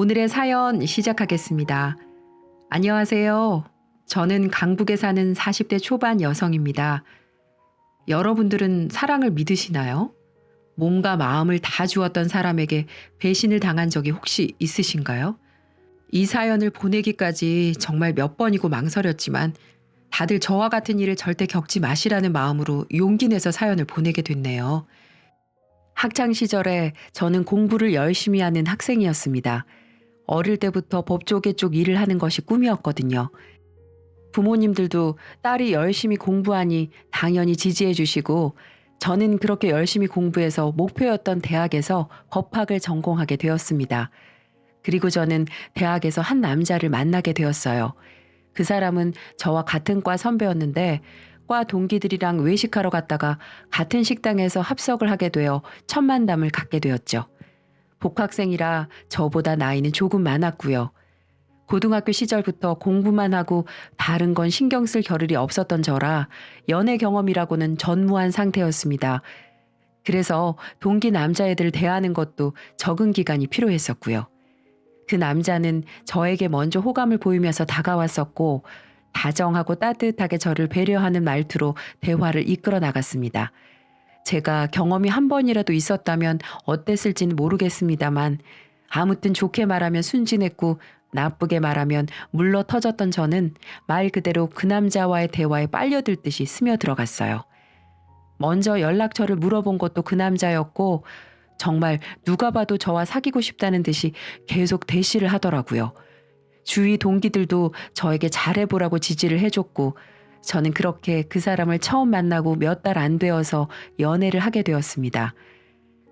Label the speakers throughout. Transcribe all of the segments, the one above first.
Speaker 1: 오늘의 사연 시작하겠습니다. 안녕하세요. 저는 강북에 사는 40대 초반 여성입니다. 여러분들은 사랑을 믿으시나요? 몸과 마음을 다 주었던 사람에게 배신을 당한 적이 혹시 있으신가요? 이 사연을 보내기까지 정말 몇 번이고 망설였지만 다들 저와 같은 일을 절대 겪지 마시라는 마음으로 용기 내서 사연을 보내게 됐네요. 학창 시절에 저는 공부를 열심히 하는 학생이었습니다. 어릴 때부터 법조계 쪽 일을 하는 것이 꿈이었거든요. 부모님들도 딸이 열심히 공부하니 당연히 지지해 주시고 저는 그렇게 열심히 공부해서 목표였던 대학에서 법학을 전공하게 되었습니다. 그리고 저는 대학에서 한 남자를 만나게 되었어요. 그 사람은 저와 같은 과 선배였는데 과 동기들이랑 외식하러 갔다가 같은 식당에서 합석을 하게 되어 첫 만남을 갖게 되었죠. 복학생이라 저보다 나이는 조금 많았고요. 고등학교 시절부터 공부만 하고 다른 건 신경 쓸 겨를이 없었던 저라 연애 경험이라고는 전무한 상태였습니다. 그래서 동기 남자애들 대하는 것도 적응 기간이 필요했었고요. 그 남자는 저에게 먼저 호감을 보이면서 다가왔었고 다정하고 따뜻하게 저를 배려하는 말투로 대화를 이끌어 나갔습니다. 제가 경험이 한 번이라도 있었다면 어땠을지는 모르겠습니다만 아무튼 좋게 말하면 순진했고 나쁘게 말하면 물러 터졌던 저는 말 그대로 그 남자와의 대화에 빨려들듯이 스며들어갔어요. 먼저 연락처를 물어본 것도 그 남자였고 정말 누가 봐도 저와 사귀고 싶다는 듯이 계속 대시를 하더라고요. 주위 동기들도 저에게 잘해보라고 지지를 해줬고 저는 그렇게 그 사람을 처음 만나고 몇 달 안 되어서 연애를 하게 되었습니다.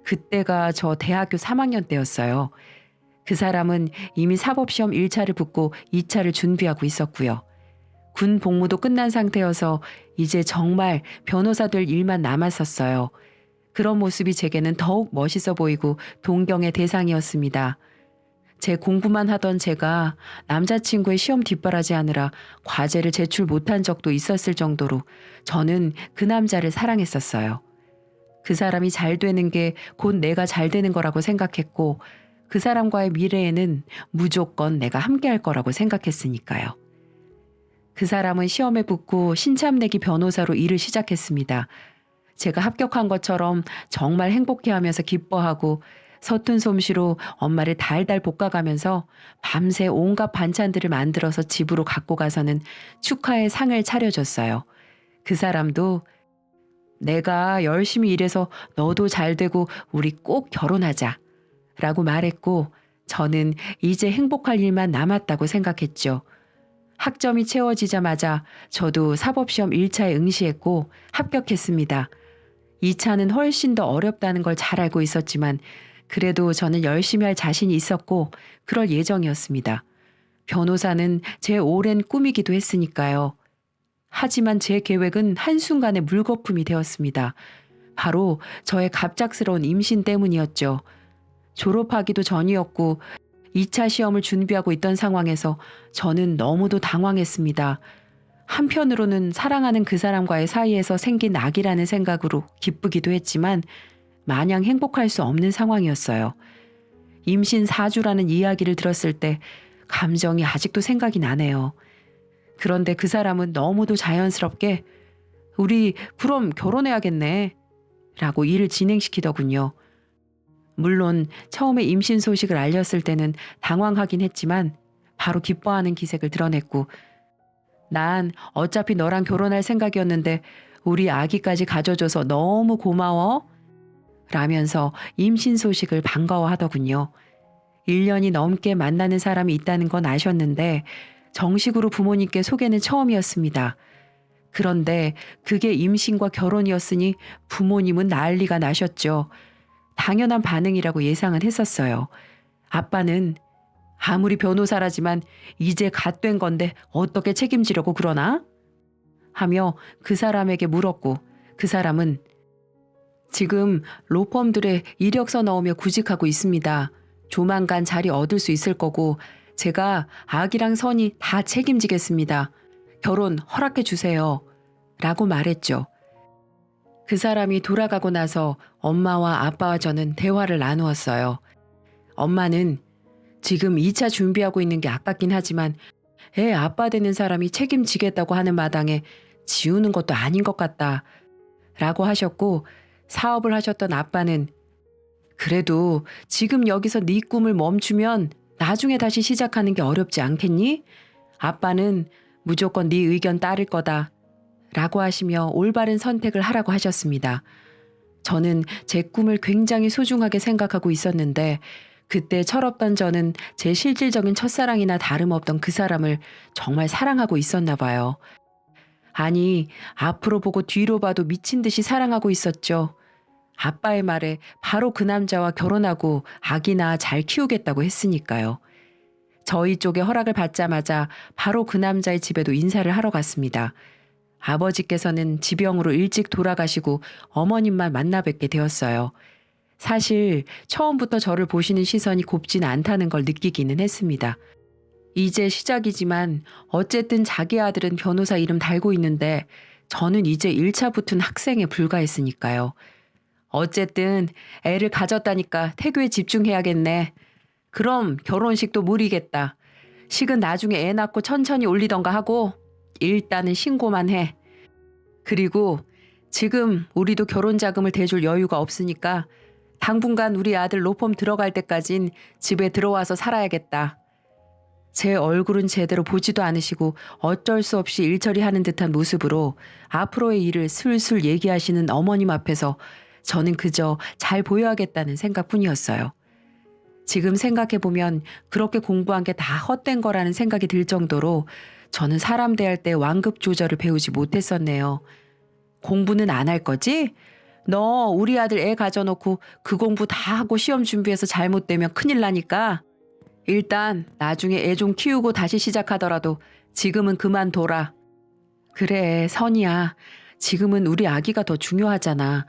Speaker 1: 그때가 저 대학교 3학년 때였어요. 그 사람은 이미 사법시험 1차를 붙고 2차를 준비하고 있었고요. 군 복무도 끝난 상태여서 이제 정말 변호사 될 일만 남았었어요. 그런 모습이 제게는 더욱 멋있어 보이고 동경의 대상이었습니다. 제 공부만 하던 제가 남자친구의 시험 뒷바라지 하느라 과제를 제출 못한 적도 있었을 정도로 저는 그 남자를 사랑했었어요. 그 사람이 잘 되는 게 곧 내가 잘 되는 거라고 생각했고 그 사람과의 미래에는 무조건 내가 함께할 거라고 생각했으니까요. 그 사람은 시험에 붙고 신참내기 변호사로 일을 시작했습니다. 제가 합격한 것처럼 정말 행복해하면서 기뻐하고 서툰 솜씨로 엄마를 달달 볶아가면서 밤새 온갖 반찬들을 만들어서 집으로 갖고 가서는 축하의 상을 차려줬어요. 그 사람도 내가 열심히 일해서 너도 잘 되고 우리 꼭 결혼하자 라고 말했고 저는 이제 행복할 일만 남았다고 생각했죠. 학점이 채워지자마자 저도 사법시험 1차에 응시했고 합격했습니다. 2차는 훨씬 더 어렵다는 걸 잘 알고 있었지만 그래도 저는 열심히 할 자신이 있었고 그럴 예정이었습니다. 변호사는 제 오랜 꿈이기도 했으니까요. 하지만 제 계획은 한순간에 물거품이 되었습니다. 바로 저의 갑작스러운 임신 때문이었죠. 졸업하기도 전이었고 2차 시험을 준비하고 있던 상황에서 저는 너무도 당황했습니다. 한편으로는 사랑하는 그 사람과의 사이에서 생긴 낙이라는 생각으로 기쁘기도 했지만 마냥 행복할 수 없는 상황이었어요. 임신 4주라는 이야기를 들었을 때 감정이 아직도 생각이 나네요. 그런데 그 사람은 너무도 자연스럽게 우리 그럼 결혼해야겠네 라고 일을 진행시키더군요. 물론 처음에 임신 소식을 알렸을 때는 당황하긴 했지만 바로 기뻐하는 기색을 드러냈고 난 어차피 너랑 결혼할 생각이었는데 우리 아기까지 가져줘서 너무 고마워 라면서 임신 소식을 반가워하더군요. 1년이 넘게 만나는 사람이 있다는 건 아셨는데 정식으로 부모님께 소개는 처음이었습니다. 그런데 그게 임신과 결혼이었으니 부모님은 난리가 나셨죠. 당연한 반응이라고 예상은 했었어요. 아빠는 아무리 변호사라지만 이제 갓 된 건데 어떻게 책임지려고 그러나? 하며 그 사람에게 물었고 그 사람은 지금 로펌들의 이력서 넣으며 구직하고 있습니다. 조만간 자리 얻을 수 있을 거고 제가 아기랑 선이 다 책임지겠습니다. 결혼 허락해 주세요. 라고 말했죠. 그 사람이 돌아가고 나서 엄마와 아빠와 저는 대화를 나누었어요. 엄마는 지금 2차 준비하고 있는 게 아깝긴 하지만 애 아빠 되는 사람이 책임지겠다고 하는 마당에 지우는 것도 아닌 것 같다 라고 하셨고, 사업을 하셨던 아빠는 그래도 지금 여기서 네 꿈을 멈추면 나중에 다시 시작하는 게 어렵지 않겠니? 아빠는 무조건 네 의견 따를 거다 라고 하시며 올바른 선택을 하라고 하셨습니다. 저는 제 꿈을 굉장히 소중하게 생각하고 있었는데 그때 철없던 저는 제 실질적인 첫사랑이나 다름없던 그 사람을 정말 사랑하고 있었나 봐요. 아니, 앞으로 보고 뒤로 봐도 미친 듯이 사랑하고 있었죠. 아빠의 말에 바로 그 남자와 결혼하고 아기나 잘 키우겠다고 했으니까요. 저희 쪽에 허락을 받자마자 바로 그 남자의 집에도 인사를 하러 갔습니다. 아버지께서는 지병으로 일찍 돌아가시고 어머님만 만나 뵙게 되었어요. 사실 처음부터 저를 보시는 시선이 곱진 않다는 걸 느끼기는 했습니다. 이제 시작이지만 어쨌든 자기 아들은 변호사 이름 달고 있는데 저는 이제 1차 붙은 학생에 불과했으니까요. 어쨌든 애를 가졌다니까 태교에 집중해야겠네. 그럼 결혼식도 무리겠다. 식은 나중에 애 낳고 천천히 올리던가 하고 일단은 신고만 해. 그리고 지금 우리도 결혼 자금을 대줄 여유가 없으니까 당분간 우리 아들 로펌 들어갈 때까진 집에 들어와서 살아야겠다. 제 얼굴은 제대로 보지도 않으시고 어쩔 수 없이 일처리하는 듯한 모습으로 앞으로의 일을 술술 얘기하시는 어머님 앞에서 저는 그저 잘 보여야겠다는 생각뿐이었어요. 지금 생각해보면 그렇게 공부한 게 다 헛된 거라는 생각이 들 정도로 저는 사람 대할 때 완급 조절을 배우지 못했었네요. 공부는 안 할 거지? 너 우리 아들 애 가져놓고 그 공부 다 하고 시험 준비해서 잘못되면 큰일 나니까 일단 나중에 애 좀 키우고 다시 시작하더라도 지금은 그만둬라. 그래, 선이야. 지금은 우리 아기가 더 중요하잖아.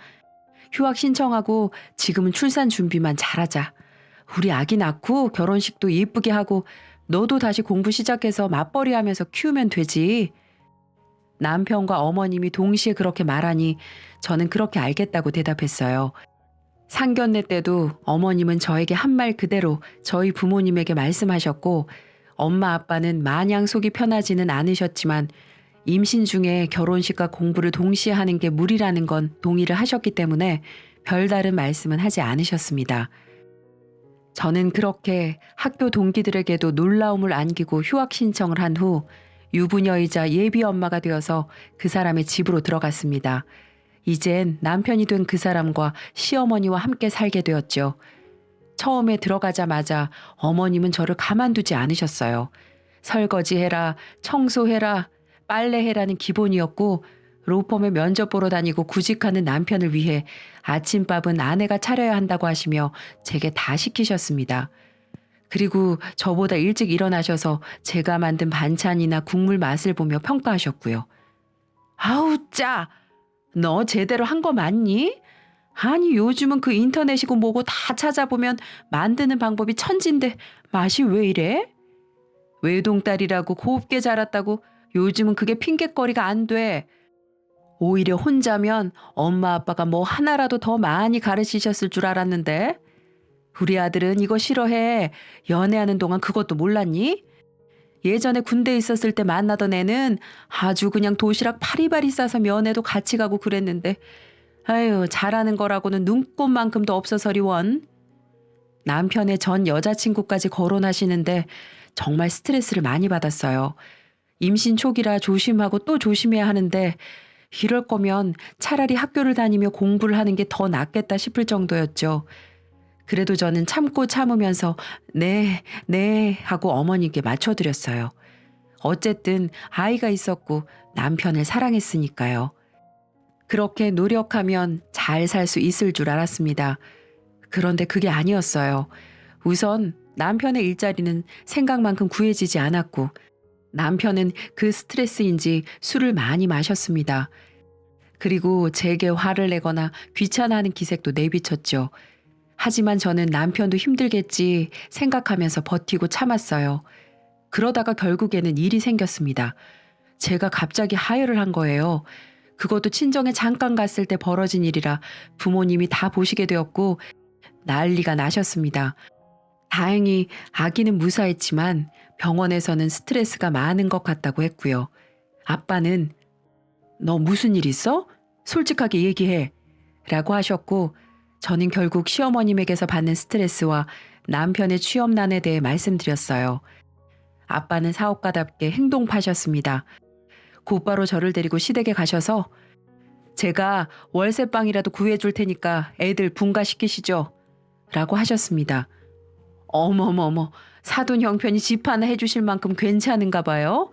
Speaker 1: 휴학 신청하고 지금은 출산 준비만 잘하자. 우리 아기 낳고 결혼식도 예쁘게 하고 너도 다시 공부 시작해서 맞벌이 하면서 키우면 되지. 남편과 어머님이 동시에 그렇게 말하니 저는 그렇게 알겠다고 대답했어요. 상견례 때도 어머님은 저에게 한 말 그대로 저희 부모님에게 말씀하셨고 엄마 아빠는 마냥 속이 편하지는 않으셨지만 임신 중에 결혼식과 공부를 동시에 하는 게 무리라는 건 동의를 하셨기 때문에 별다른 말씀은 하지 않으셨습니다. 저는 그렇게 학교 동기들에게도 놀라움을 안기고 휴학 신청을 한 후 유부녀이자 예비 엄마가 되어서 그 사람의 집으로 들어갔습니다. 이젠 남편이 된 그 사람과 시어머니와 함께 살게 되었죠. 처음에 들어가자마자 어머님은 저를 가만두지 않으셨어요. 설거지해라, 청소해라, 빨래해라는 기본이었고 로펌에 면접 보러 다니고 구직하는 남편을 위해 아침밥은 아내가 차려야 한다고 하시며 제게 다 시키셨습니다. 그리고 저보다 일찍 일어나셔서 제가 만든 반찬이나 국물 맛을 보며 평가하셨고요. 아우 짜! 너 제대로 한 거 맞니? 아니 요즘은 그 인터넷이고 뭐고 다 찾아보면 만드는 방법이 천진데 맛이 왜 이래? 외동딸이라고 곱게 자랐다고 요즘은 그게 핑곗거리가 안 돼. 오히려 혼자면 엄마 아빠가 뭐 하나라도 더 많이 가르치셨을 줄 알았는데 우리 아들은 이거 싫어해. 연애하는 동안 그것도 몰랐니? 예전에 군대에 있었을 때 만나던 애는 아주 그냥 도시락 파리바리 싸서 면회도 같이 가고 그랬는데 아유 잘하는 거라고는 눈꼽만큼도 없어서리 원. 남편의 전 여자친구까지 거론하시는데 정말 스트레스를 많이 받았어요. 임신 초기라 조심하고 또 조심해야 하는데 이럴 거면 차라리 학교를 다니며 공부를 하는 게 더 낫겠다 싶을 정도였죠. 그래도 저는 참고 참으면서 네 하고 어머니께 맞춰드렸어요. 어쨌든 아이가 있었고 남편을 사랑했으니까요. 그렇게 노력하면 잘 살 수 있을 줄 알았습니다. 그런데 그게 아니었어요. 우선 남편의 일자리는 생각만큼 구해지지 않았고 남편은 그 스트레스인지 술을 많이 마셨습니다. 그리고 제게 화를 내거나 귀찮아하는 기색도 내비쳤죠. 하지만 저는 남편도 힘들겠지 생각하면서 버티고 참았어요. 그러다가 결국에는 일이 생겼습니다. 제가 갑자기 하혈을 한 거예요. 그것도 친정에 잠깐 갔을 때 벌어진 일이라 부모님이 다 보시게 되었고 난리가 나셨습니다. 다행히 아기는 무사했지만 병원에서는 스트레스가 많은 것 같다고 했고요. 아빠는 너 무슨 일 있어? 솔직하게 얘기해. 라고 하셨고 저는 결국 시어머님에게서 받는 스트레스와 남편의 취업난에 대해 말씀드렸어요. 아빠는 사업가답게 행동파셨습니다. 곧바로 저를 데리고 시댁에 가셔서 제가 월세방이라도 구해줄 테니까 애들 분가시키시죠. 라고 하셨습니다. 어머머머, 사돈 형편이 집 하나 해주실 만큼 괜찮은가 봐요?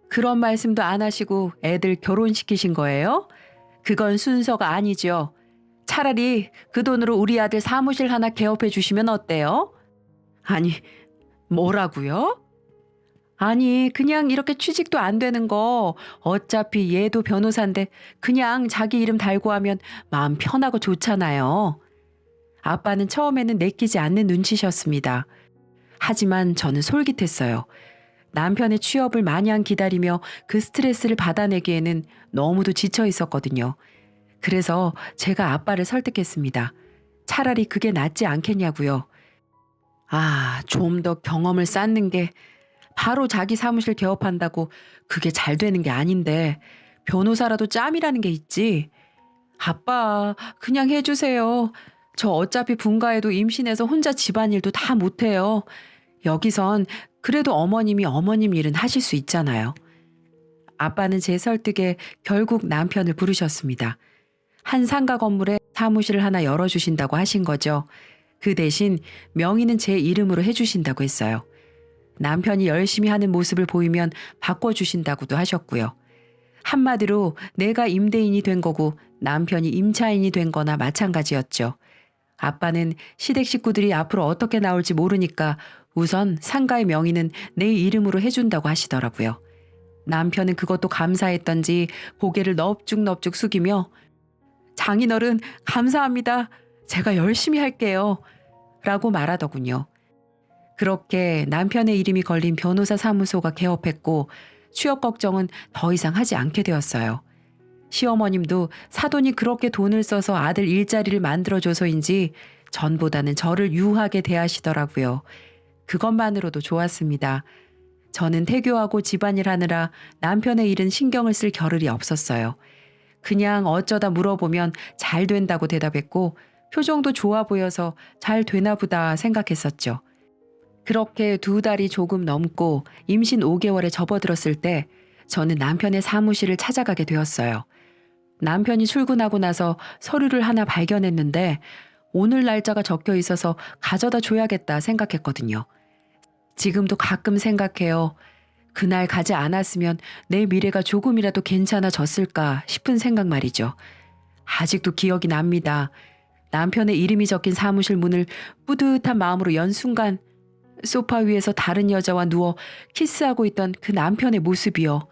Speaker 1: 그런 말씀도 안 하시고 애들 결혼시키신 거예요? 그건 순서가 아니죠. 차라리 그 돈으로 우리 아들 사무실 하나 개업해 주시면 어때요? 아니, 뭐라고요? 아니, 그냥 이렇게 취직도 안 되는 거 어차피 얘도 변호사인데 그냥 자기 이름 달고 하면 마음 편하고 좋잖아요. 아빠는 처음에는 내키지 않는 눈치셨습니다. 하지만 저는 솔깃했어요. 남편의 취업을 마냥 기다리며 그 스트레스를 받아내기에는 너무도 지쳐 있었거든요. 그래서 제가 아빠를 설득했습니다. 차라리 그게 낫지 않겠냐고요. 아, 좀 더 경험을 쌓는 게 바로 자기 사무실 개업한다고 그게 잘 되는 게 아닌데 변호사라도 짬이라는 게 있지. 아빠, 그냥 해주세요. 저 어차피 분가해도 임신해서 혼자 집안일도 다 못해요. 여기선 그래도 어머님이 어머님 일은 하실 수 있잖아요. 아빠는 제 설득에 결국 남편을 부르셨습니다. 한 상가 건물에 사무실을 하나 열어주신다고 하신 거죠. 그 대신 명의는 제 이름으로 해주신다고 했어요. 남편이 열심히 하는 모습을 보이면 바꿔주신다고도 하셨고요. 한마디로 내가 임대인이 된 거고 남편이 임차인이 된 거나 마찬가지였죠. 아빠는 시댁 식구들이 앞으로 어떻게 나올지 모르니까 우선 상가의 명의는 내 이름으로 해준다고 하시더라고요. 남편은 그것도 감사했던지 고개를 넙죽넙죽 숙이며 장인어른 감사합니다. 제가 열심히 할게요. 라고 말하더군요. 그렇게 남편의 이름이 걸린 변호사 사무소가 개업했고 취업 걱정은 더 이상 하지 않게 되었어요. 시어머님도 사돈이 그렇게 돈을 써서 아들 일자리를 만들어줘서인지 전보다는 저를 유하게 대하시더라고요. 그것만으로도 좋았습니다. 저는 태교하고 집안일 하느라 남편의 일은 신경을 쓸 겨를이 없었어요. 그냥 어쩌다 물어보면 잘 된다고 대답했고 표정도 좋아 보여서 잘 되나 보다 생각했었죠. 그렇게 2달이 조금 넘고 임신 5개월에 접어들었을 때 저는 남편의 사무실을 찾아가게 되었어요. 남편이 출근하고 나서 서류를 하나 발견했는데 오늘 날짜가 적혀 있어서 가져다 줘야겠다 생각했거든요. 지금도 가끔 생각해요. 그날 가지 않았으면 내 미래가 조금이라도 괜찮아졌을까 싶은 생각 말이죠. 아직도 기억이 납니다. 남편의 이름이 적힌 사무실 문을 뿌듯한 마음으로 연 순간 소파 위에서 다른 여자와 누워 키스하고 있던 그 남편의 모습이요.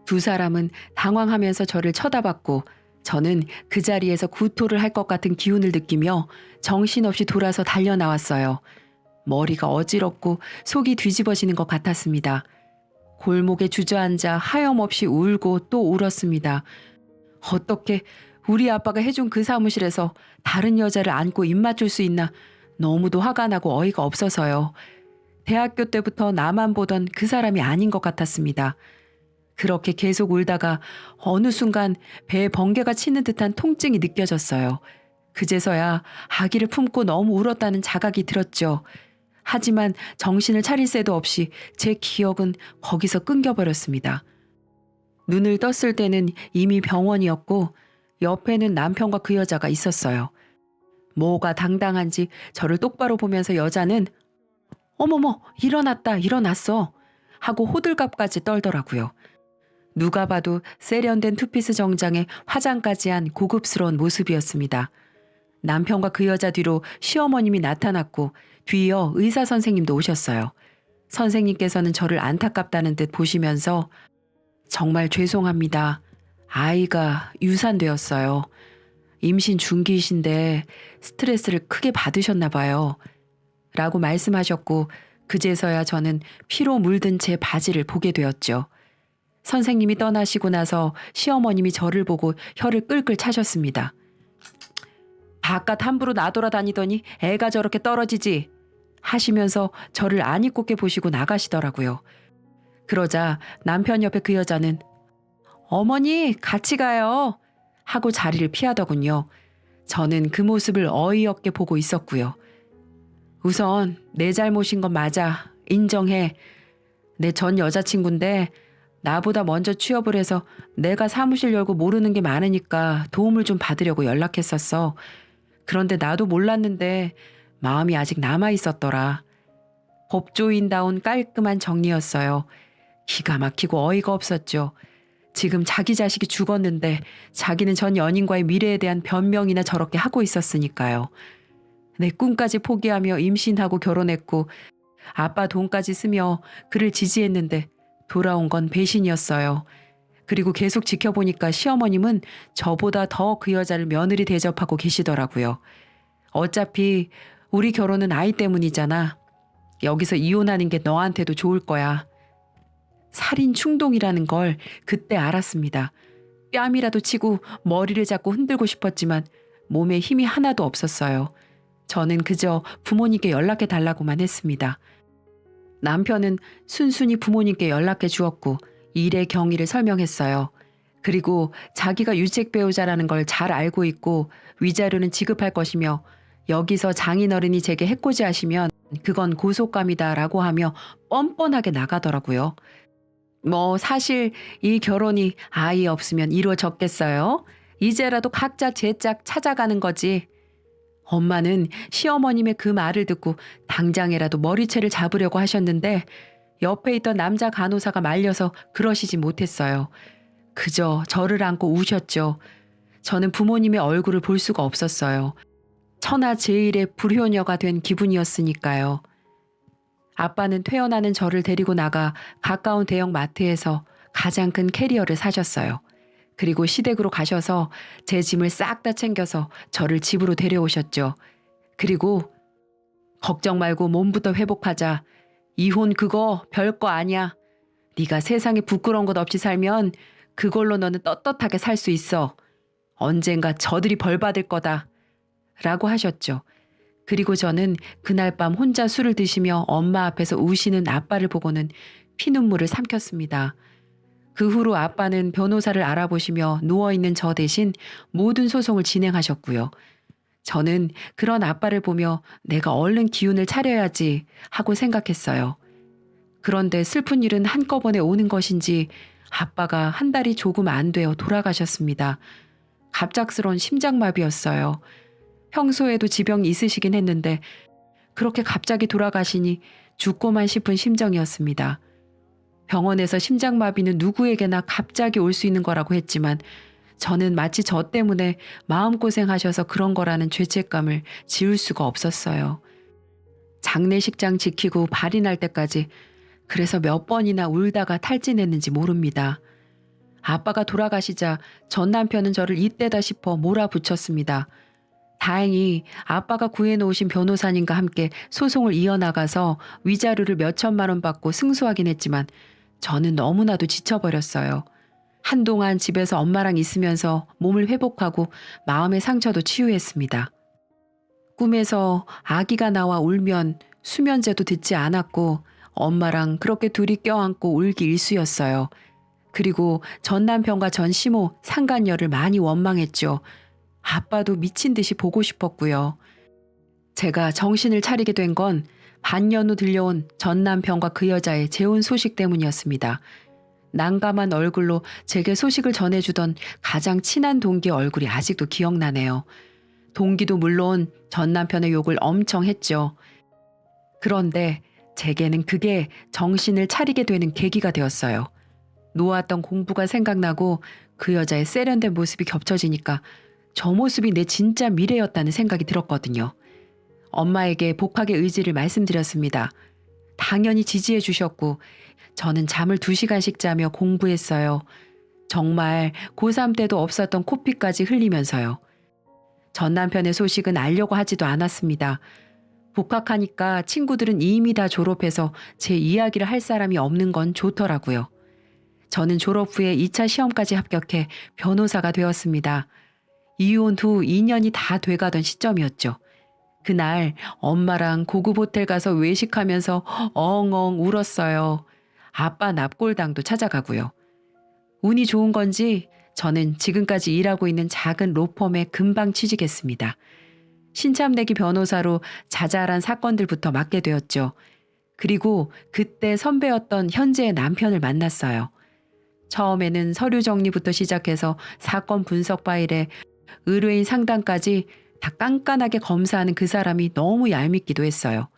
Speaker 1: 두 사람은 당황하면서 저를 쳐다봤고 저는 그 자리에서 구토를 할 것 같은 기운을 느끼며 정신없이 돌아서 달려나왔어요. 머리가 어지럽고 속이 뒤집어지는 것 같았습니다. 골목에 주저앉아 하염없이 울고 또 울었습니다. 어떻게 우리 아빠가 해준 그 사무실에서 다른 여자를 안고 입 맞출 수 있나 너무도 화가 나고 어이가 없어서요. 대학교 때부터 나만 보던 그 사람이 아닌 것 같았습니다. 그렇게 계속 울다가 어느 순간 배에 번개가 치는 듯한 통증이 느껴졌어요. 그제서야 아기를 품고 너무 울었다는 자각이 들었죠. 하지만 정신을 차릴 새도 없이 제 기억은 거기서 끊겨버렸습니다. 눈을 떴을 때는 이미 병원이었고 옆에는 남편과 그 여자가 있었어요. 뭐가 당당한지 저를 똑바로 보면서 여자는 어머머 일어났어 하고 호들갑까지 떨더라고요. 누가 봐도 세련된 투피스 정장에 화장까지 한 고급스러운 모습이었습니다. 남편과 그 여자 뒤로 시어머님이 나타났고 뒤이어 의사 선생님도 오셨어요. 선생님께서는 저를 안타깝다는 듯 보시면서 정말 죄송합니다. 아이가 유산되었어요. 임신 중기이신데 스트레스를 크게 받으셨나 봐요. 라고 말씀하셨고 그제서야 저는 피로 물든 제 바지를 보게 되었죠. 선생님이 떠나시고 나서 시어머님이 저를 보고 혀를 끌끌 차셨습니다. 바깥 함부로 나돌아다니더니 애가 저렇게 떨어지지. 하시면서 저를 아니꼽게 보시고 나가시더라고요. 그러자 남편 옆에 그 여자는 어머니 같이 가요 하고 자리를 피하더군요. 저는 그 모습을 어이없게 보고 있었고요. 우선 내 잘못인 건 맞아. 인정해. 내 전 여자친구인데 나보다 먼저 취업을 해서 내가 사무실 열고 모르는 게 많으니까 도움을 좀 받으려고 연락했었어. 그런데 나도 몰랐는데 마음이 아직 남아 있었더라. 법조인다운 깔끔한 정리였어요. 기가 막히고 어이가 없었죠. 지금 자기 자식이 죽었는데 자기는 전 연인과의 미래에 대한 변명이나 저렇게 하고 있었으니까요. 내 꿈까지 포기하며 임신하고 결혼했고 아빠 돈까지 쓰며 그를 지지했는데 돌아온 건 배신이었어요. 그리고 계속 지켜보니까 시어머님은 저보다 더 그 여자를 며느리 대접하고 계시더라고요. 어차피 우리 결혼은 아이 때문이잖아. 여기서 이혼하는 게 너한테도 좋을 거야. 살인 충동이라는 걸 그때 알았습니다. 뺨이라도 치고 머리를 잡고 흔들고 싶었지만 몸에 힘이 하나도 없었어요. 저는 그저 부모님께 연락해 달라고만 했습니다. 남편은 순순히 부모님께 연락해 주었고 일의 경위를 설명했어요. 그리고 자기가 유책 배우자라는 걸 잘 알고 있고 위자료는 지급할 것이며 여기서 장인어른이 제게 해코지하시면 그건 고속감이다라고 하며 뻔뻔하게 나가더라고요. 뭐 사실 이 결혼이 아이 없으면 이루어졌겠어요? 이제라도 각자 제 짝 찾아가는 거지. 엄마는 시어머님의 그 말을 듣고 당장이라도 머리채를 잡으려고 하셨는데 옆에 있던 남자 간호사가 말려서 그러시지 못했어요. 그저 저를 안고 우셨죠. 저는 부모님의 얼굴을 볼 수가 없었어요. 천하제일의 불효녀가 된 기분이었으니까요. 아빠는 퇴원하는 저를 데리고 나가 가까운 대형 마트에서 가장 큰 캐리어를 사셨어요. 그리고 시댁으로 가셔서 제 짐을 싹 다 챙겨서 저를 집으로 데려오셨죠. 그리고 걱정 말고 몸부터 회복하자. 이혼 그거 별거 아니야. 네가 세상에 부끄러운 것 없이 살면 그걸로 너는 떳떳하게 살 수 있어. 언젠가 저들이 벌 받을 거다. 라고 하셨죠. 그리고 저는 그날 밤 혼자 술을 드시며 엄마 앞에서 우시는 아빠를 보고는 피눈물을 삼켰습니다. 그 후로 아빠는 변호사를 알아보시며 누워있는 저 대신 모든 소송을 진행하셨고요. 저는 그런 아빠를 보며 내가 얼른 기운을 차려야지 하고 생각했어요. 그런데 슬픈 일은 한꺼번에 오는 것인지 아빠가 한 달이 조금 안 되어 돌아가셨습니다. 갑작스러운 심장마비였어요. 평소에도 지병이 있으시긴 했는데 그렇게 갑자기 돌아가시니 죽고만 싶은 심정이었습니다. 병원에서 심장마비는 누구에게나 갑자기 올 수 있는 거라고 했지만 저는 마치 저 때문에 마음고생하셔서 그런 거라는 죄책감을 지울 수가 없었어요. 장례식장 지키고 발이 날 때까지 그래서 몇 번이나 울다가 탈진했는지 모릅니다. 아빠가 돌아가시자 전 남편은 저를 이때다 싶어 몰아붙였습니다. 다행히 아빠가 구해놓으신 변호사님과 함께 소송을 이어나가서 위자료를 몇 천만 원 받고 승소하긴 했지만 저는 너무나도 지쳐버렸어요. 한동안 집에서 엄마랑 있으면서 몸을 회복하고 마음의 상처도 치유했습니다. 꿈에서 아기가 나와 울면 수면제도 듣지 않았고 엄마랑 그렇게 둘이 껴안고 울기 일쑤였어요. 그리고 전 남편과 전 시모, 상간녀를 많이 원망했죠. 아빠도 미친 듯이 보고 싶었고요. 제가 정신을 차리게 된 건 반년 후 들려온 전 남편과 그 여자의 재혼 소식 때문이었습니다. 난감한 얼굴로 제게 소식을 전해주던 가장 친한 동기의 얼굴이 아직도 기억나네요. 동기도 물론 전 남편의 욕을 엄청 했죠. 그런데 제게는 그게 정신을 차리게 되는 계기가 되었어요. 놓았던 공부가 생각나고 그 여자의 세련된 모습이 겹쳐지니까 저 모습이 내 진짜 미래였다는 생각이 들었거든요. 엄마에게 복학의 의지를 말씀드렸습니다. 당연히 지지해 주셨고 저는 잠을 2시간씩 자며 공부했어요. 정말 고3 때도 없었던 코피까지 흘리면서요. 전 남편의 소식은 알려고 하지도 않았습니다. 복학하니까 친구들은 이미 다 졸업해서 제 이야기를 할 사람이 없는 건 좋더라고요. 저는 졸업 후에 2차 시험까지 합격해 변호사가 되었습니다. 이혼 후 2년이 다 돼가던 시점이었죠. 그날 엄마랑 고급 호텔 가서 외식하면서 엉엉 울었어요. 아빠 납골당도 찾아가고요. 운이 좋은 건지 저는 지금까지 일하고 있는 작은 로펌에 금방 취직했습니다. 신참내기 변호사로 자잘한 사건들부터 맡게 되었죠. 그리고 그때 선배였던 현재의 남편을 만났어요. 처음에는 서류 정리부터 시작해서 사건 분석 파일에 의뢰인 상담까지 다 깐깐하게 검사하는 그 사람이 너무 얄밉기도 했어요.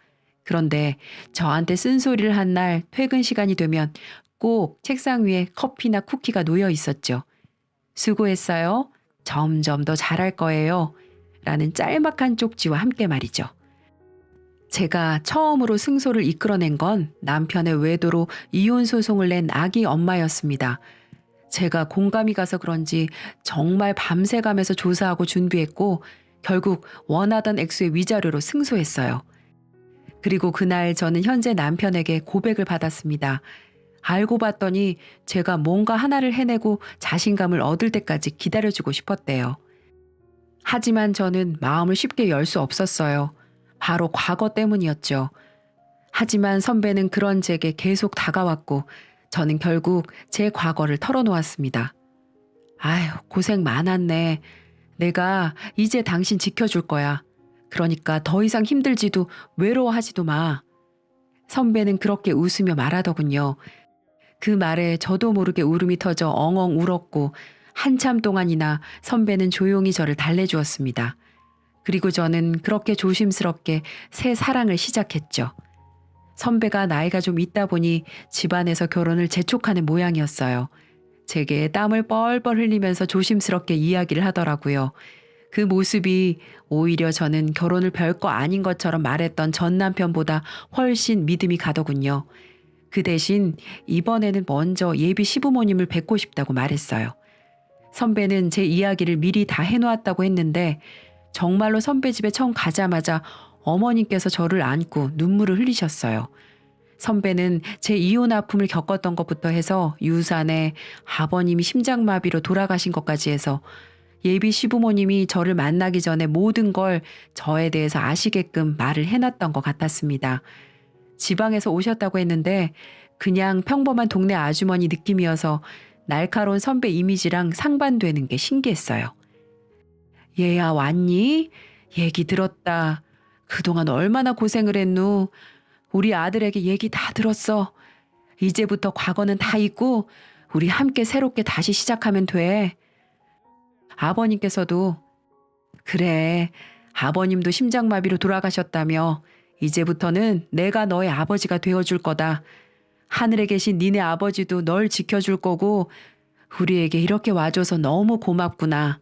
Speaker 1: 그런데 저한테 쓴소리를 한 날 퇴근 시간이 되면 꼭 책상 위에 커피나 쿠키가 놓여 있었죠. 수고했어요. 점점 더 잘할 거예요. 라는 짤막한 쪽지와 함께 말이죠. 제가 처음으로 승소를 이끌어낸 건 남편의 외도로 이혼 소송을 낸 아기 엄마였습니다. 제가 공감이 가서 그런지 정말 밤새 가면서 조사하고 준비했고 결국 원하던 액수의 위자료로 승소했어요. 그리고 그날 저는 현재 남편에게 고백을 받았습니다. 알고 봤더니 제가 뭔가 하나를 해내고 자신감을 얻을 때까지 기다려주고 싶었대요. 하지만 저는 마음을 쉽게 열 수 없었어요. 바로 과거 때문이었죠. 하지만 선배는 그런 제게 계속 다가왔고 저는 결국 제 과거를 털어놓았습니다. 아휴, 고생 많았네. 내가 이제 당신 지켜줄 거야. 그러니까 더 이상 힘들지도 외로워하지도 마. 선배는 그렇게 웃으며 말하더군요. 그 말에 저도 모르게 울음이 터져 엉엉 울었고 한참 동안이나 선배는 조용히 저를 달래주었습니다. 그리고 저는 그렇게 조심스럽게 새 사랑을 시작했죠. 선배가 나이가 좀 있다 보니 집안에서 결혼을 재촉하는 모양이었어요. 제게 땀을 뻘뻘 흘리면서 조심스럽게 이야기를 하더라고요. 그 모습이 오히려 저는 결혼을 별거 아닌 것처럼 말했던 전 남편보다 훨씬 믿음이 가더군요. 그 대신 이번에는 먼저 예비 시부모님을 뵙고 싶다고 말했어요. 선배는 제 이야기를 미리 다 해놓았다고 했는데 정말로 선배 집에 처음 가자마자 어머님께서 저를 안고 눈물을 흘리셨어요. 선배는 제 이혼 아픔을 겪었던 것부터 해서 유산에 아버님이 심장마비로 돌아가신 것까지 해서 예비 시부모님이 저를 만나기 전에 모든 걸 저에 대해서 아시게끔 말을 해놨던 것 같았습니다. 지방에서 오셨다고 했는데 그냥 평범한 동네 아주머니 느낌이어서 날카로운 선배 이미지랑 상반되는 게 신기했어요. 얘야 왔니? 얘기 들었다. 그동안 얼마나 고생을 했누. 우리 아들에게 얘기 다 들었어. 이제부터 과거는 다 잊고 우리 함께 새롭게 다시 시작하면 돼. 아버님께서도 그래, 아버님도 심장마비로 돌아가셨다며 이제부터는 내가 너의 아버지가 되어줄 거다. 하늘에 계신 니네 아버지도 널 지켜줄 거고 우리에게 이렇게 와줘서 너무 고맙구나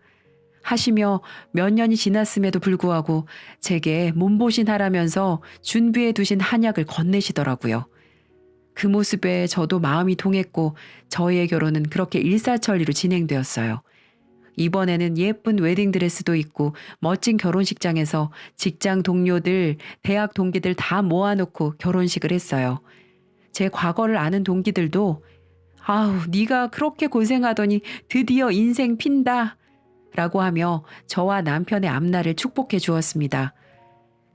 Speaker 1: 하시며 몇 년이 지났음에도 불구하고 제게 몸보신하라면서 준비해 두신 한약을 건네시더라고요. 그 모습에 저도 마음이 동했고 저희의 결혼은 그렇게 일사천리로 진행되었어요. 이번에는 예쁜 웨딩드레스도 입고 멋진 결혼식장에서 직장 동료들, 대학 동기들 다 모아놓고 결혼식을 했어요. 제 과거를 아는 동기들도 아우 네가 그렇게 고생하더니 드디어 인생 핀다 라고 하며 저와 남편의 앞날을 축복해 주었습니다.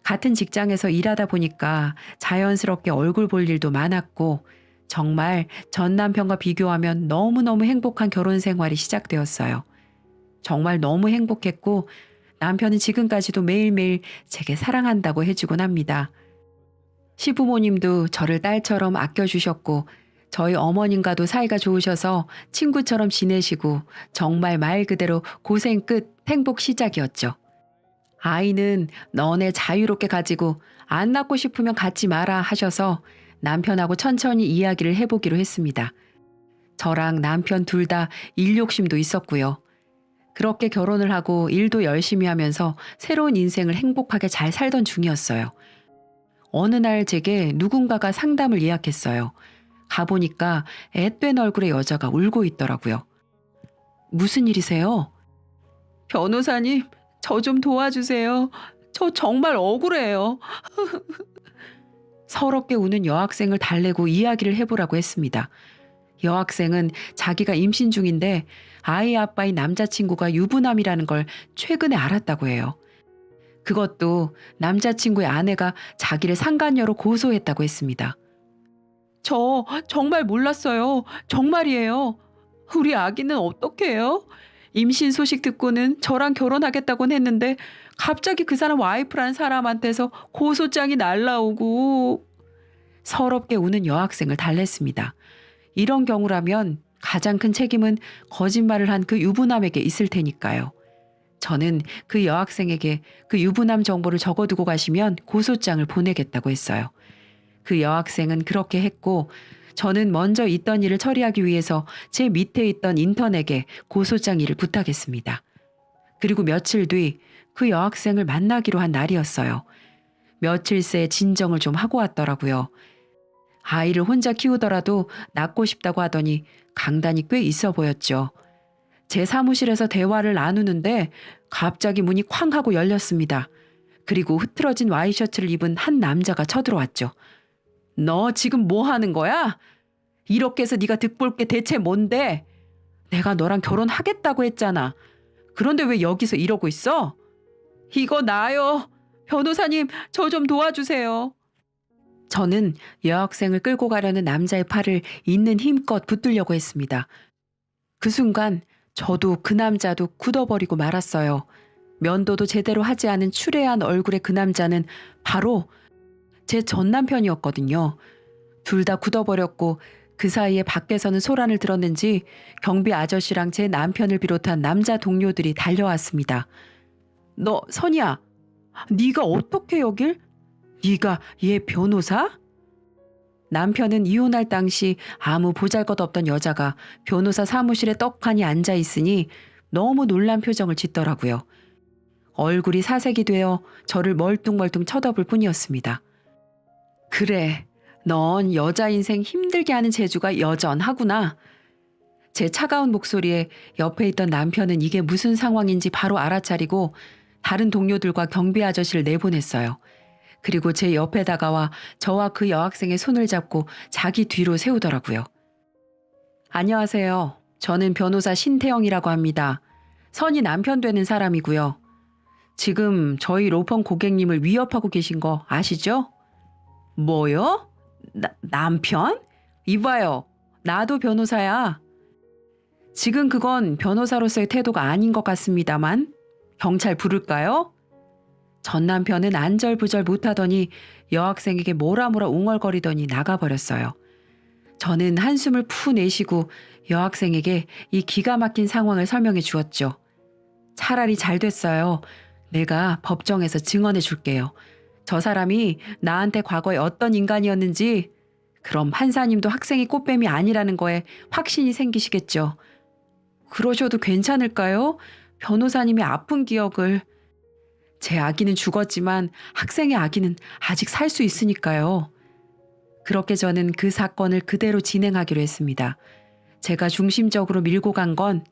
Speaker 1: 같은 직장에서 일하다 보니까 자연스럽게 얼굴 볼 일도 많았고 정말 전 남편과 비교하면 너무너무 행복한 결혼 생활이 시작되었어요. 정말 너무 행복했고 남편은 지금까지도 매일매일 제게 사랑한다고 해주곤 합니다. 시부모님도 저를 딸처럼 아껴주셨고 저희 어머님과도 사이가 좋으셔서 친구처럼 지내시고 정말 말 그대로 고생 끝 행복 시작이었죠. 아이는 너네 자유롭게 가지고 안 낳고 싶으면 갖지 마라 하셔서 남편하고 천천히 이야기를 해보기로 했습니다. 저랑 남편 둘 다 일 욕심도 있었고요. 그렇게 결혼을 하고 일도 열심히 하면서 새로운 인생을 행복하게 잘 살던 중이었어요. 어느 날 제게 누군가가 상담을 예약했어요. 가보니까 앳된 얼굴의 여자가 울고 있더라고요. 무슨 일이세요? 변호사님, 저 좀 도와주세요. 저 정말 억울해요. 서럽게 우는 여학생을 달래고 이야기를 해보라고 했습니다. 여학생은 자기가 임신 중인데 아이 아빠인 남자친구가 유부남이라는 걸 최근에 알았다고 해요. 그것도 남자친구의 아내가 자기를 상간녀로 고소했다고 했습니다. 저 정말 몰랐어요. 정말이에요. 우리 아기는 어떻게 해요? 임신 소식 듣고는 저랑 결혼하겠다곤 했는데 갑자기 그 사람 와이프라는 사람한테서 고소장이 날라오고. 서럽게 우는 여학생을 달랬습니다. 이런 경우라면 가장 큰 책임은 거짓말을 한 그 유부남에게 있을 테니까요. 저는 그 여학생에게 그 유부남 정보를 적어두고 가시면 고소장을 보내겠다고 했어요. 그 여학생은 그렇게 했고, 저는 먼저 있던 일을 처리하기 위해서 제 밑에 있던 인턴에게 고소장 일을 부탁했습니다. 그리고 며칠 뒤 그 여학생을 만나기로 한 날이었어요. 며칠 새 진정을 좀 하고 왔더라고요. 아이를 혼자 키우더라도 낳고 싶다고 하더니 강단이 꽤 있어 보였죠. 제 사무실에서 대화를 나누는데 갑자기 문이 쾅 하고 열렸습니다. 그리고 흐트러진 와이셔츠를 입은 한 남자가 쳐들어왔죠. 너 지금 뭐 하는 거야? 이렇게 해서 네가 득볼 게 대체 뭔데? 내가 너랑 결혼하겠다고 했잖아. 그런데 왜 여기서 이러고 있어? 이거 나요. 변호사님, 저 좀 도와주세요. 저는 여학생을 끌고 가려는 남자의 팔을 있는 힘껏 붙들려고 했습니다. 그 순간 저도 그 남자도 굳어버리고 말았어요. 면도도 제대로 하지 않은 추레한 얼굴의 그 남자는 바로 제 전 남편이었거든요. 둘 다 굳어버렸고 그 사이에 밖에서는 소란을 들었는지 경비 아저씨랑 제 남편을 비롯한 남자 동료들이 달려왔습니다. 너 선이야, 네가 어떻게 여길? 네가 얘 변호사? 남편은 이혼할 당시 아무 보잘것없던 여자가 변호사 사무실에 떡하니 앉아 있으니 너무 놀란 표정을 짓더라고요. 얼굴이 사색이 되어 저를 멀뚱멀뚱 쳐다볼 뿐이었습니다. 그래, 넌 여자 인생 힘들게 하는 재주가 여전하구나. 제 차가운 목소리에 옆에 있던 남편은 이게 무슨 상황인지 바로 알아차리고 다른 동료들과 경비 아저씨를 내보냈어요. 그리고 제 옆에 다가와 저와 그 여학생의 손을 잡고 자기 뒤로 세우더라고요. 안녕하세요. 저는 변호사 신태영이라고 합니다. 선이 남편 되는 사람이고요. 지금 저희 로펌 고객님을 위협하고 계신 거 아시죠? 뭐요? 남편? 이봐요. 나도 변호사야. 지금 그건 변호사로서의 태도가 아닌 것 같습니다만. 경찰 부를까요? 전 남편은 안절부절 못하더니 여학생에게 뭐라 웅얼거리더니 나가버렸어요. 저는 한숨을 푸 내쉬고 여학생에게 이 기가 막힌 상황을 설명해 주었죠. 차라리 잘 됐어요. 내가 법정에서 증언해 줄게요. 저 사람이 나한테 과거에 어떤 인간이었는지, 그럼 판사님도 학생이 꽃뱀이 아니라는 거에 확신이 생기시겠죠. 그러셔도 괜찮을까요? 변호사님의 아픈 기억을. 제 아기는 죽었지만 학생의 아기는 아직 살 수 있으니까요. 그렇게 저는 그 사건을 그대로 진행하기로 했습니다. 제가 중심적으로 밀고 간 건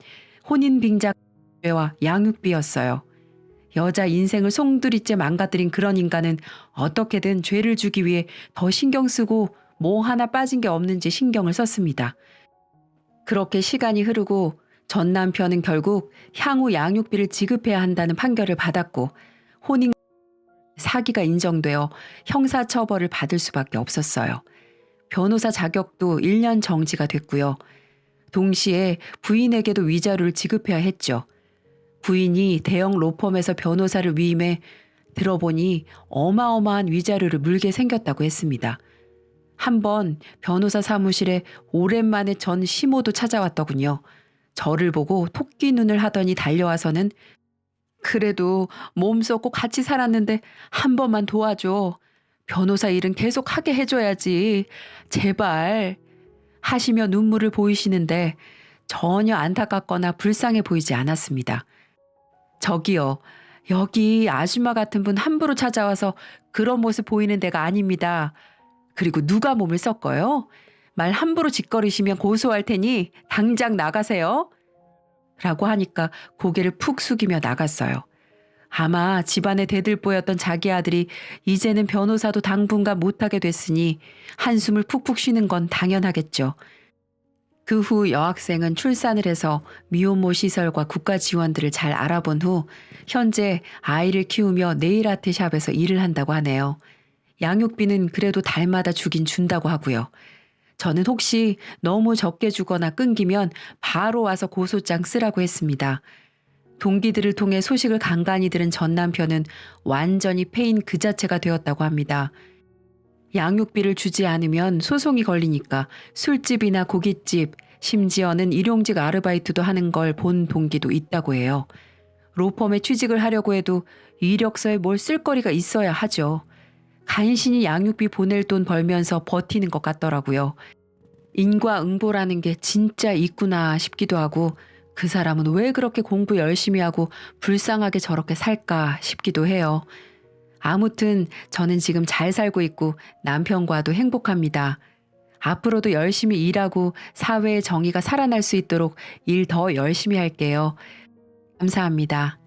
Speaker 1: 혼인빙자죄와 양육비였어요. 여자 인생을 송두리째 망가뜨린 그런 인간은 어떻게든 죄를 주기 위해 더 신경 쓰고 뭐 하나 빠진 게 없는지 신경을 썼습니다. 그렇게 시간이 흐르고 전 남편은 결국 향후 양육비를 지급해야 한다는 판결을 받았고 혼인 사기가 인정되어 형사처벌을 받을 수밖에 없었어요. 변호사 자격도 1년 정지가 됐고요. 동시에 부인에게도 위자료를 지급해야 했죠. 부인이 대형 로펌에서 변호사를 위임해 들어보니 어마어마한 위자료를 물게 생겼다고 했습니다. 한번 변호사 사무실에 오랜만에 전 시모도 찾아왔더군요. 저를 보고 토끼 눈을 하더니 달려와서는 그래도 몸 썩고 같이 살았는데 한 번만 도와줘. 변호사 일은 계속 하게 해줘야지. 제발. 하시며 눈물을 보이시는데 전혀 안타깝거나 불쌍해 보이지 않았습니다. 저기요. 여기 아줌마 같은 분 함부로 찾아와서 그런 모습 보이는 데가 아닙니다. 그리고 누가 몸을 섞어요? 말 함부로 짓거리시면 고소할 테니 당장 나가세요. 라고 하니까 고개를 푹 숙이며 나갔어요. 아마 집안의 대들보였던 자기 아들이 이제는 변호사도 당분간 못하게 됐으니 한숨을 푹푹 쉬는 건 당연하겠죠. 그 후 여학생은 출산을 해서 미혼모 시설과 국가 지원들을 잘 알아본 후 현재 아이를 키우며 네일 아트 샵에서 일을 한다고 하네요. 양육비는 그래도 달마다 주긴 준다고 하고요. 저는 혹시 너무 적게 주거나 끊기면 바로 와서 고소장 쓰라고 했습니다. 동기들을 통해 소식을 간간히 들은 전 남편은 완전히 패인 그 자체가 되었다고 합니다. 양육비를 주지 않으면 소송이 걸리니까 술집이나 고깃집, 심지어는 일용직 아르바이트도 하는 걸 본 동기도 있다고 해요. 로펌에 취직을 하려고 해도 이력서에 뭘 쓸 거리가 있어야 하죠. 간신히 양육비 보낼 돈 벌면서 버티는 것 같더라고요. 인과응보라는 게 진짜 있구나 싶기도 하고 그 사람은 왜 그렇게 공부 열심히 하고 불쌍하게 저렇게 살까 싶기도 해요. 아무튼 저는 지금 잘 살고 있고 남편과도 행복합니다. 앞으로도 열심히 일하고 사회의 정의가 살아날 수 있도록 일 더 열심히 할게요. 감사합니다.